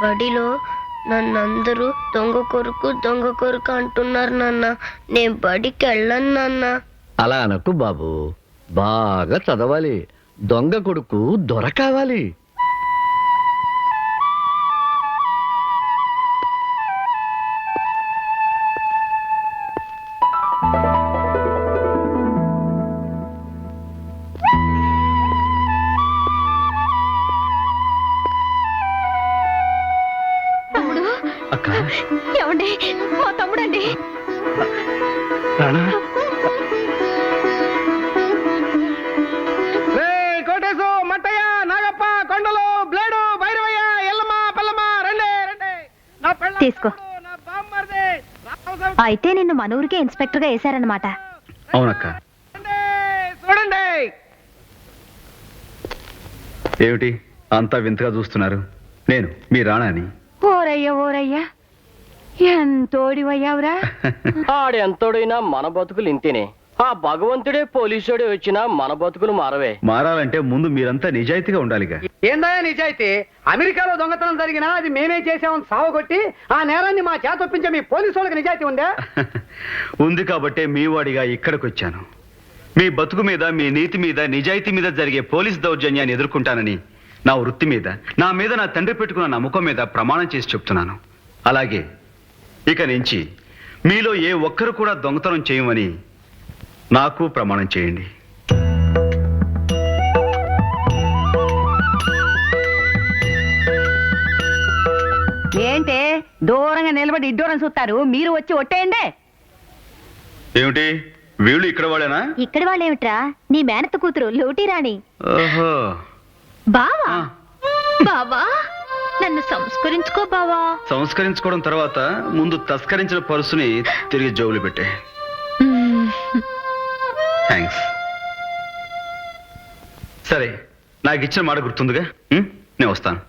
బడిలో నన్నందరూ దొంగ కొరుకు అంటున్నారు నాన్న. నేను బడికి వెళ్ళను నాన్న. అలా అనకు బాబు, బాగా చదవాలి, దొంగ కొడుకు దొరకావాలి. ఏమండి, మా తమ్ముడండి. కోటేశు, మట్టయ్య, నాగప్ప, కొండలు, బ్లేడు, భైరవయ్య, ఎల్లమ్మ, పల్లమ్మ, రండి రండి. తీసుకో. అయితే నిన్ను మన ఊరికే ఇన్స్పెక్టర్ గా వేశారన్నమాట. అవునక్క. చూడండి. ఏమిటి అంతా వింతగా చూస్తున్నారు? నేను మీ రాణాని. ఓరయ్యా ఎంతోడివయ్యావురా. ఆడెంతోడైనా మన బతుకులు ఇంతేనే. ఆ భగవంతుడే పోలీసుడే వచ్చినా మన బతుకులు మారవే. మారాలంటే ముందు మీరంతా నిజాయితీగా ఉండాలిగా. ఏందయ్యా నిజాయితీ? అమెరికాలో దొంగతనం జరిగినా అది మేమే చేసామని సావగొట్టి ఆ నేరాన్ని మా చేతొప్పించే మీ పోలీసు వాళ్ళకి నిజాయితీ ఉందా? ఉంది కాబట్టే మీ వాడిగా ఇక్కడికి వచ్చాను. మీ బతుకు మీద, మీ నీతి మీద, నిజాయితీ మీద జరిగే పోలీస్ దౌర్జన్యాన్ని ఎదుర్కొంటానని నా వృత్తి మీద, నా మీద నా తండ్రి పెట్టుకున్న నమ్మకం మీద ప్రమాణం చేసి చెప్తున్నాను. అలాగే ఇక నుంచి మీలో ఏ ఒక్కరు కూడా దొంగతనం చేయమని నాకు ప్రమాణం చేయండి. ఏంటే దూరంగా నిలబడి ఇడ్డోరని చూస్తారు, మీరు వచ్చి ఒట్టేయండి. ఏమిటి వీళ్ళు ఇక్కడ వాళ్ళేనా? ఇక్కడ వాళ్ళేమిట్రా, నీ మేనత్త కూతురు లోటీ రాణి. ఓహో. బావా బావా, నన్ను సంస్కరించుకో బావా. సంస్కరించుకోవడం తర్వాత ముందు తస్కరించిన పర్సుని తిరిగి జోబులు పెట్టే. థ్యాంక్స్. సరే, నాకు ఇచ్చిన మాట గుర్తుందిగా? నేను వస్తాను.